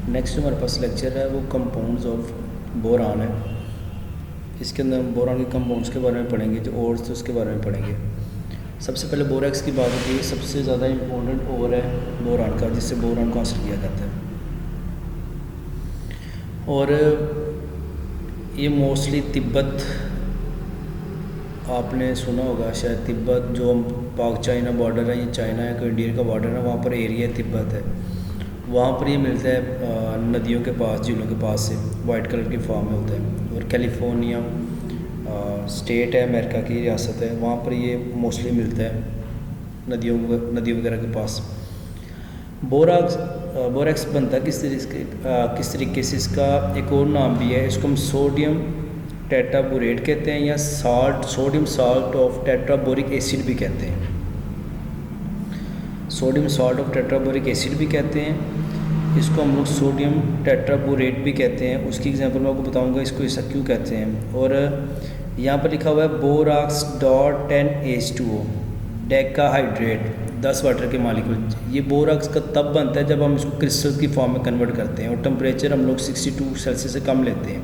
Next हमारे पास lecture है वो कंपाउंड्स ऑफ बोरान है। इसके अंदर हम बोरान के कंपाउंड्स के बारे में पढ़ेंगे, जो और तो उसके बारे में पढ़ेंगे। सबसे पहले बोरेक्स की बात होती है। सबसे ज़्यादा इम्पोर्टेंट ओर है बोरान का, जिससे बोरान को हासिल किया जाता है। और ये मोस्टली तिब्बत, आपने सुना होगा शायद, तिब्बत जो पाक चाइना बॉर्डर है, ये चाइना है कोई इंडिया का बॉर्डर है, वहाँ पर एरिया तिब्बत है, वहाँ पर ये मिलता है नदियों के पास, झीलों के पास से वाइट कलर की फॉर्म में होता है। और कैलिफोर्निया स्टेट है, अमेरिका की रियासत है, वहाँ पर ये मोस्टली मिलता है नदियों वगैरह के पास। बोरेक्स बनता किस तरीके से, इसका एक और नाम भी है, इसको हम सोडियम टेट्राबोरेट कहते हैं या सोडियम साल्ट ऑफ टेट्राबोरिक एसिड भी कहते हैं। सोडियम साल्ट ऑफ टेट्राबोरिक एसिड भी कहते हैं, इसको हम लोग सोडियम टेट्राबोरेट भी कहते हैं। उसकी एग्जांपल मैं आपको बताऊंगा इसको ऐसा क्यों कहते हैं। और यहाँ पर लिखा हुआ है borax dot 10H2O decahydrate 10 water के मॉलिक्यूल। ये बोराक्स का तब बनता है जब हम इसको क्रिस्टल की फॉर्म में कन्वर्ट करते हैं, और टेम्परेचर हम लोग 62 सेल्सियस से कम लेते हैं।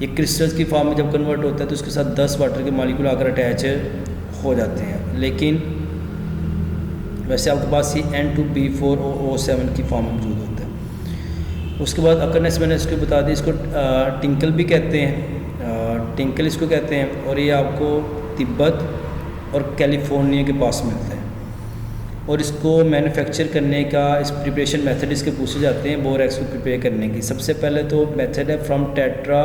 ये क्रिस्टल्स की फॉर्म में जब कन्वर्ट होता है तो उसके साथ 10 वाटर के मॉलिक्यूल आकर अटैच हो जाते हैं। लेकिन वैसे आपके पास ये N2B4O7 की फॉर्म में मौजूद होता है। उसके बाद अकरनेस मैंने इसको बता दी, इसको टिंकल भी कहते हैं, टिंकल इसको कहते हैं। और ये आपको तिब्बत और कैलिफोर्निया के पास मिलता है। और इसको मैन्युफैक्चर करने का, इस प्रिपरेशन मेथड इसके पूछे जाते हैं बोरेक्स को प्रिपेयर करने की। सबसे पहले तो मेथड है फ्रॉम टेट्रा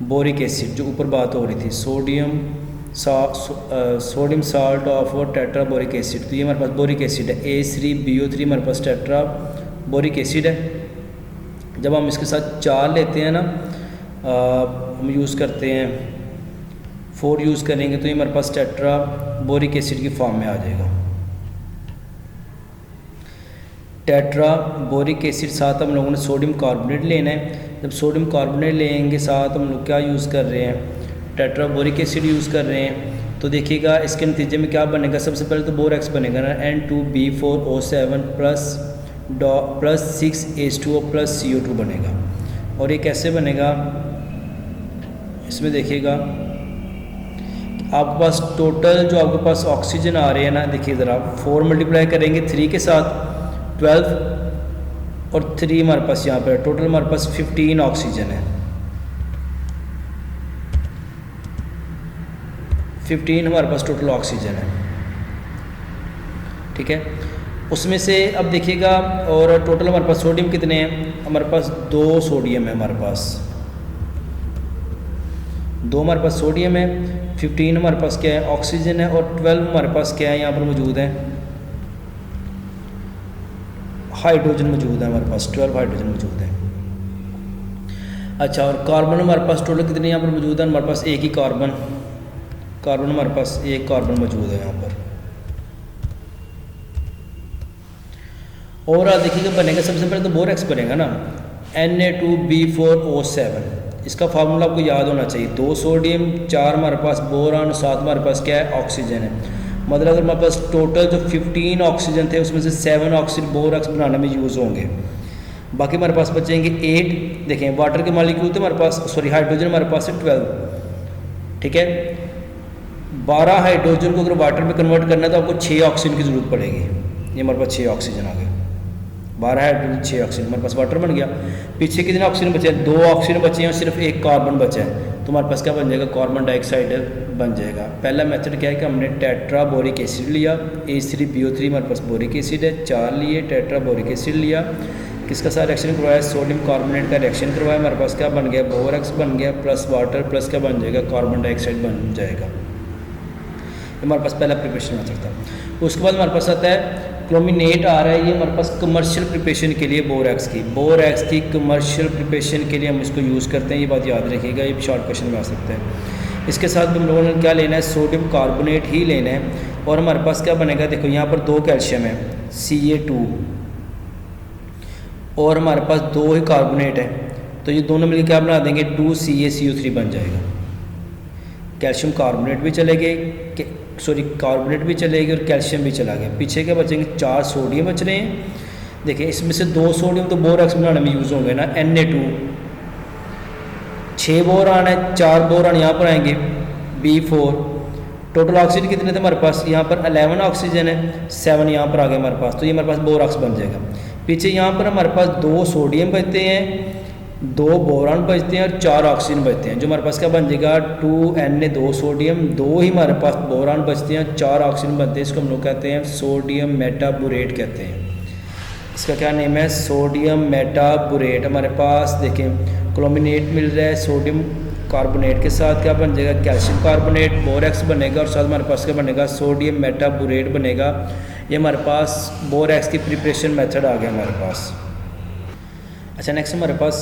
बोरिक एसिड, जो ऊपर बात हो रही थी, सोडियम साल्ट ऑफ टेट्राबोरिक एसिड। तो ये हमारे पास बोरिक एसिड है, A3BO3 हमारे पास टेट्राबोरिक एसिड है। जब हम इसके साथ 4 लेते हैं ना, हम यूज़ करते हैं 4 यूज़ करेंगे तो ये हमारे पास टेट्राबोरिक एसिड की फॉर्म में आ जाएगा। टेट्राबोरिक एसिड साथ हम लोगों ने सोडियम कार्बोनेट लेना है। जब सोडियम कार्बोनेट लेंगे साथ हम लोग क्या यूज़ कर रहे हैं, टेट्राबोरिक एसिड यूज़ कर रहे हैं। तो देखिएगा इसके नतीजे में क्या बनेगा। सबसे पहले तो बोरेक्स बनेगा ना, N2B4O7 plus 6H2O plus CO2 बनेगा। और ये कैसे बनेगा, इसमें देखिएगा आपके पास टोटल जो आपके पास ऑक्सीजन आ रहे हैं ना, देखिए ज़रा 4 मल्टीप्लाई करेंगे 3 के साथ 12, और 3 हमारे पास यहाँ पर टोटल हमारे पास 15 ऑक्सीजन है। 15 हमारे पास टोटल ऑक्सीजन है, ठीक है। उसमें से अब देखिएगा, और टोटल हमारे पास सोडियम कितने हैं, हमारे पास 2 सोडियम है, हमारे पास 2 हमारे पास सोडियम है। 15 हमारे पास क्या है, ऑक्सीजन है। और 12 हमारे पास क्या है, यहाँ पर मौजूद है हाइड्रोजन मौजूद है, हमारे पास 12 हाइड्रोजन मौजूद है। अच्छा, और कार्बन हमारे पास टोटल कितने यहाँ पर मौजूद है, हमारे पास एक ही कार्बन हमारे पास एक कार्बन मौजूद है यहाँ पर। और देखिएगा बनेगा, सबसे पहले तो बोरेक्स बनेगा ना, Na2B4O7। इसका फार्मूला आपको याद होना चाहिए, 2 सोडियम 4 हमारे पास बोरान, 7 हमारे पास क्या है, ऑक्सीजन है। मतलब अगर हमारे पास टोटल जो 15 ऑक्सीजन थे उसमें से 7 ऑक्सीजन बोरेक्स बनाने में यूज़ होंगे, बाकी हमारे पास बचेंगे 8। देखें वाटर के मॉलिक्यूल थे हमारे पास, सॉरी हाइड्रोजन हमारे पास है 12, ठीक है। 12 हाइड्रोजन को अगर वाटर में कन्वर्ट करना है तो आपको 6 ऑक्सीजन की ज़रूरत पड़ेगी। ये हमारे पास 6 ऑक्सीजन आ गए, 12 हाइड्रोजन 6 ऑक्सीजन, हमारे पास वाटर बन गया। पीछे कितने ऑक्सीजन बचे हैं, 2 ऑक्सीजन बचे हैं और सिर्फ एक कार्बन बचा है, तो हमारे पास क्या बन जाएगा, कार्बन डाइऑक्साइड बन जाएगा। पहला मेथड क्या है कि हमने टेट्राबोरिक एसिड लिया, A3BO3 हमारे पास बोरिक एसिड है, 4 लिए, टेट्राबोरिक एसिड लिया, किसका साथ रिएक्शन करवाया, सोडियम कार्बोनेट का रिएक्शन करवाया, हमारे पास क्या बन गया, बोरेक्स बन गया, प्लस वाटर प्लस क्या बन जाएगा, कार्बन डाइऑक्साइड बन जाएगा। हमारे पास पहला प्रिपरेशन मेथड था। उसके बाद हमारे पास आता है क्लोमिनेट आ रहा है, ये हमारे पास कमर्शियल प्रिपरेशन के लिए बोरेक्स की कमर्शियल प्रिपरेशन के लिए हम इसको यूज़ करते हैं। ये बात याद रखिएगा, ये शॉर्ट क्वेश्चन में आ सकता है। इसके साथ हम लोगों ने क्या लेना है, सोडियम कार्बोनेट ही लेना है। और हमारे पास क्या बनेगा, देखो यहाँ पर 2 कैल्शियम है Ca2, और हमारे पास 2 ही कार्बोनेट है, तो ये दोनों मिलकर क्या बना देंगे, 2CaCO3 बन जाएगा। कैल्शियम कार्बोनेट भी चले गए, सॉरी कार्बोनेट भी चले गए और कैल्शियम भी चला गया। पीछे क्या बचेंगे, 4 सोडियम बच रहे हैं, देखिए इसमें से 2 सोडियम तो बोरैक्स बनाने में यूज़ होंगे ना, Na2 6 बोरान है, 4 बोरान यहाँ पर आएंगे B4। टोटल ऑक्सीजन कितने थे हमारे पास, यहाँ पर 11 ऑक्सीजन है, 7 यहाँ पर आ गए हमारे पास, तो ये हमारे पास बोरॉक्स बन जाएगा। पीछे यहाँ पर हमारे पास 2 सोडियम बचते हैं, 2 बोरान बचते हैं और 4 ऑक्सीजन बचते हैं, जो हमारे पास क्या बन जाएगा 2Na2 सोडियम, 2 ही हमारे पास बोरान बचते हैं, 4 ऑक्सीजन बनते हैं। इसको हम लोग कहते हैं सोडियम मेटाबोरेट कहते हैं। इसका क्या नेम है, सोडियम मेटाबोरेट। हमारे पास देखें क्लोमिनेट मिल रहा है सोडियम कार्बोनेट के साथ, क्या बन जाएगा कैल्शियम कार्बोनेट, बोरैक्स बनेगा और साथ हमारे पास क्या बनेगा सोडियम मेटाबोरेट बनेगा। ये हमारे पास बोरैक्स की प्रिपरेशन मेथड आ गया हमारे पास। अच्छा नेक्स्ट हमारे पास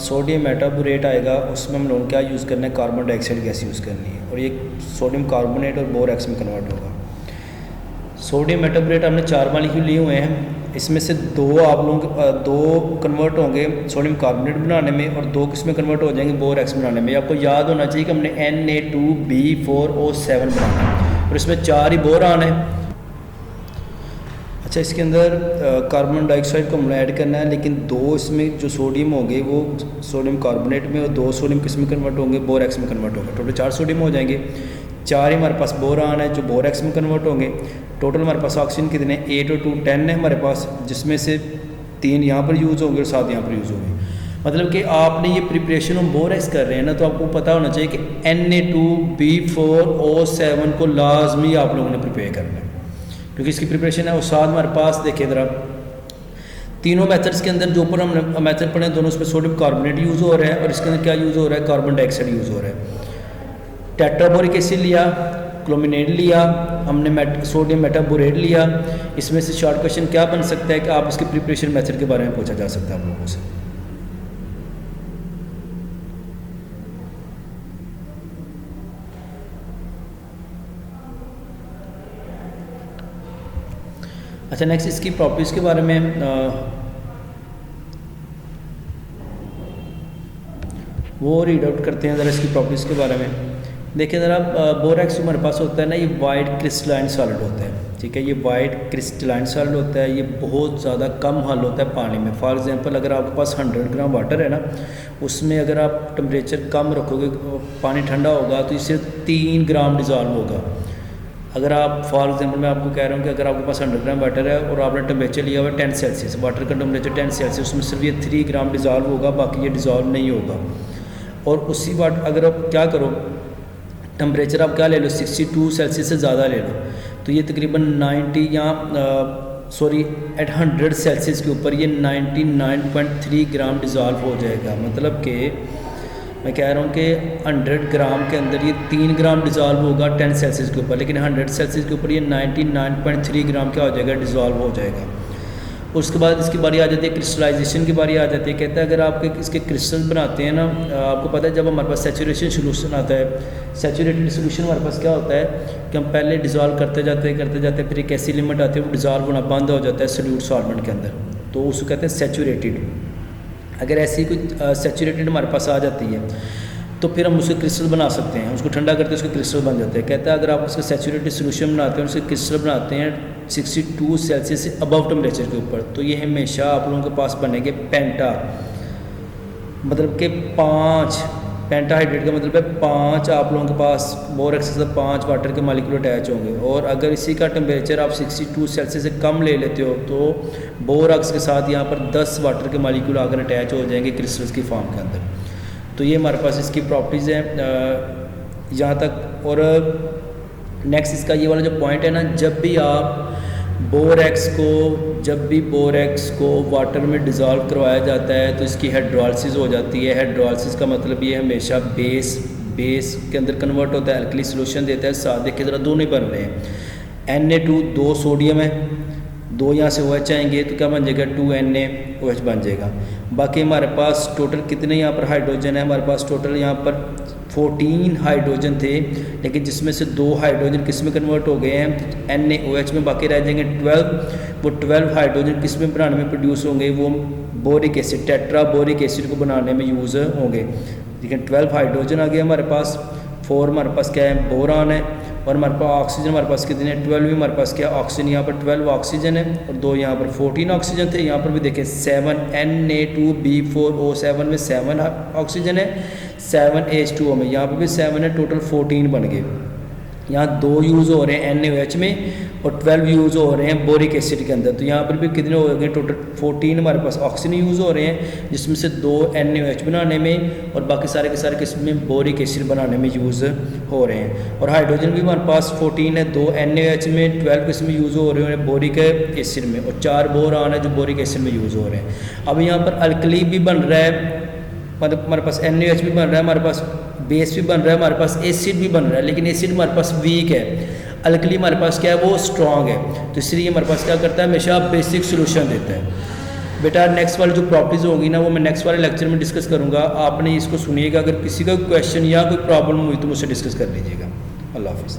सोडियम मेटाबोरेट आएगा, उसमें हम लोग क्या यूज़ करना है, कार्बन डाइऑक्साइड गैस यूज़ करनी है और ये सोडियम कार्बोनेट और बोरैक्स में कन्वर्ट होगा। सोडियम मेटाबोरेट हमने 4 मॉलिक्यूल लिए हुए हैं, इसमें से 2 आप लोग 2 कन्वर्ट होंगे सोडियम कार्बोनेट बनाने में और 2 किस में कन्वर्ट हो जाएंगे बोरैक्स बनाने में। आपको याद होना चाहिए कि हमने Na2B4O7 बनाना है और इसमें 4 ही बोरान है। अच्छा इसके अंदर कार्बन डाइऑक्साइड को हमने ऐड करना है, लेकिन 2 इसमें जो सोडियम होंगे वो सोडियम कार्बोनेट में और 2 सोडियम किस में कन्वर्ट होंगे बोरैक्स में कन्वर्ट होंगे। टोटल 4 सोडियम हो जाएंगे, 4 ही हमारे पास बोरान है जो बोरैक्स में कन्वर्ट होंगे। टोटल हमारे पास ऑक्सीजन कितने 8 और 2 10 है हमारे पास, जिसमें से 3 यहाँ पर यूज़ होंगे और 7 यहाँ पर यूज़ होंगे। मतलब कि आपने ये प्रिपरेशन हम बोरैक्स कर रहे हैं ना, तो आपको पता होना चाहिए कि Na2B4O7 को लाजमी आप लोगों ने प्रिपेयर करना है, क्योंकि इसकी प्रिपरेशन है। और साथ हमारे पास देखिए ज़रा तीनों मेथड्स के अंदर जो ऊपर हमने मेथड पढ़े दोनों उसमें सोडियम कार्बोनेट यूज़ हो रहा है और इसके अंदर क्या यूज़ हो रहा है, कार्बन डाइऑक्साइड यूज़ हो रहा है। टेट्राबोरिक एसिड लिया, क्लोमिनेट लिया, हमने सोडियम मेटाबोरेट लिया। इसमें से शॉर्ट क्वेश्चन क्या बन सकता है कि आप इसके प्रिपरेशन मेथड के बारे में पूछा जा सकता है आप लोगों से। अच्छा नेक्स्ट इसकी प्रॉपर्टीज़ के बारे में वो रीड आउट करते हैं ज़रा इसकी प्रॉपर्टीज़ के बारे में। देखिए ज़रा बोरैक्स हमारे पास होता है ना, ये वाइट क्रिस्टलाइन सॉलिड होता है, ठीक है, ये वाइट क्रिस्टलाइन सॉलिड होता है, ये बहुत ज़्यादा कम हल होता है पानी में। फॉर एग्जांपल अगर आपके पास 100 ग्राम वाटर है ना, उसमें अगर आप टेम्परेचर कम रखोगे, पानी ठंडा होगा तो इससे 3 ग्राम डिज़ॉल्व होगा। अगर आप फॉर एग्जांपल मैं आपको कह रहा हूँ कि अगर आपके पास 100 ग्राम वाटर है और आपने टेम्परेचर लिया हुआ 10 सेल्सियस, वाटर का टेम्परेचर 10 सेल्सियस, उसमें सिर्फ ये 3 ग्राम डिज़ॉल्व होगा, बाकी ये डिज़ॉल्व नहीं होगा। और उसी वाटर अगर आप क्या करो, टेम्परेचर आप क्या ले लो 62 सेल्सियस से ज़्यादा ले लो, तो ये तकरीबन 90 या एट 100 सेल्सियस के ऊपर ये 99.3 ग्राम डिज़ॉल्व हो जाएगा। मतलब कि मैं कह रहा हूँ कि 100 ग्राम के अंदर ये 3 ग्राम डिज़ॉल्व होगा 10 सेल्सियस के ऊपर, लेकिन 100 सेल्सियस के ऊपर ये 99.3 ग्राम क्या हो जाएगा, डिज़ॉल्व हो जाएगा। उसके बाद इसकी बारी आ जाती है क्रिस्टलाइजेशन की बारी आ जाती है। कहता है अगर आप इसके क्रिस्टल बनाते हैं ना, आपको पता है जब हमारे पास सैचुरेशन सोल्यूशन आता है, सैचुरेटेड सोल्यूशन हमारे पास क्या होता है कि हम पहले डिज़ॉल्व करते जाते फिर एक ऐसी लिमिट आती है वो डिज़ॉल्व होना बंद हो जाता है सोल्यूट सॉल्वेंट के अंदर, तो उसको कहते हैं सैचुरेटेड। अगर ऐसी कोई सैचुरेटेड हमारे पास आ जाती है तो फिर हम उसके क्रिस्टल बना सकते हैं, उसको ठंडा करते हैं उसके क्रिस्टल बन जाते हैं। कहता है अगर आप उसका सैचुरेटेड सोल्यूशन बनाते हैं, उसके क्रिस्टल बनाते हैं 62 सेल्सियस से अबव टेम्परेचर के ऊपर, तो ये हमेशा आप लोगों के पास बनेंगे पेंटा, मतलब कि 5 पेंटाहाइड्रेट का मतलब है 5 आप लोगों के पास बोरैक्स के साथ 5 वाटर के मॉलिक्यूल अटैच होंगे। और अगर इसी का टेम्परेचर आप 62 सेल्सियस से कम ले लेते हो तो बोरैक्स के साथ यहाँ पर 10 वाटर के मॉलिक्यूल आकर अटैच हो जाएंगे क्रिस्टल्स की फॉर्म के अंदर। तो ये हमारे पास इसकी प्रॉपर्टीज़ हैं यहाँ तक। और नेक्स्ट इसका ये वाला जो पॉइंट है ना, जब भी बोरैक्स को वाटर में डिज़ोल्व करवाया जाता है तो इसकी हाइड्रोलिसिस हो जाती है। हाइड्रोलिसिस का मतलब ये हमेशा बेस के अंदर कन्वर्ट होता है, अल्कली सोल्यूशन देता है। साथ देखिए ज़रा दोनों ही बन रहे हैं, Na2 2 सोडियम है, 2 यहाँ से OH आएंगे तो क्या बन जाएगा 2NaOH बन जाएगा। बाकी हमारे पास टोटल कितने यहाँ पर हाइड्रोजन है, हमारे पास टोटल यहाँ पर 14 हाइड्रोजन थे, लेकिन जिसमें से 2 हाइड्रोजन किस में कन्वर्ट हो गए हैं NaOH में, बाकी रह जाएंगे 12। वो 12 हाइड्रोजन किस में बनाने में प्रोड्यूस होंगे, वो boric acid tetra boric acid को बनाने में यूज़ होंगे। लेकिन 12 हाइड्रोजन आ गया हमारे पास, 4 हमारे पास क्या है बोरान है, और हमारे पास ऑक्सीजन हमारे पास कितने हैं 12 हमारे पास क्या ऑक्सीजन, यहाँ पर 12 ऑक्सीजन है और 2 यहाँ पर 14 ऑक्सीजन थे। यहाँ पर भी देखें 7 Na2B4O7 में 7 ऑक्सीजन है, 7 H2O में यहाँ पर भी 7 है, टोटल 14 बन गए। यहाँ 2 यूज़ हो रहे हैं NaOH में और 12 यूज़ हो रहे हैं बोरिक एसिड के अंदर। तो यहाँ पर भी कितने हो गए टोटल 14 हमारे पास ऑक्सीजन यूज़ हो रहे हैं, जिसमें से 2 NaOH बनाने में और बाकी सारे के सारे किस्म में बोरिक एसिड बनाने में यूज़ हो रहे हैं। और हाइड्रोजन भी हमारे पास 14 है, 2 NaOH में, 12 किस्म में यूज़ हो रहे हैं बोरिक एसिड में और 4 बोरान है जो बोरिक एसिड में यूज़ हो रहे हैं। अब यहाँ पर अल्कली भी बन रहा है, मतलब हमारे पास NaOH भी बन रहा है, हमारे पास बेस भी बन रहा है, हमारे पास एसिड भी बन रहा है, लेकिन एसिड हमारे पास वीक है, अल्कली हमारे पास क्या है वो स्ट्रॉन्ग है। तो इसलिए हमारे पास क्या करता है हमेशा बेसिक सोल्यूशन देता है। बेटा नेक्स्ट वाली जो प्रॉपर्टीज़ होगी ना वो मैं नेक्स्ट वाले लेक्चर में डिस्कस करूँगा, आपने इसको सुनिएगा। अगर किसी का क्वेश्चन या कोई प्रॉब्लम हुई तो मुझसे डिस्कस कर लीजिएगा। अल्लाह हाफिज़।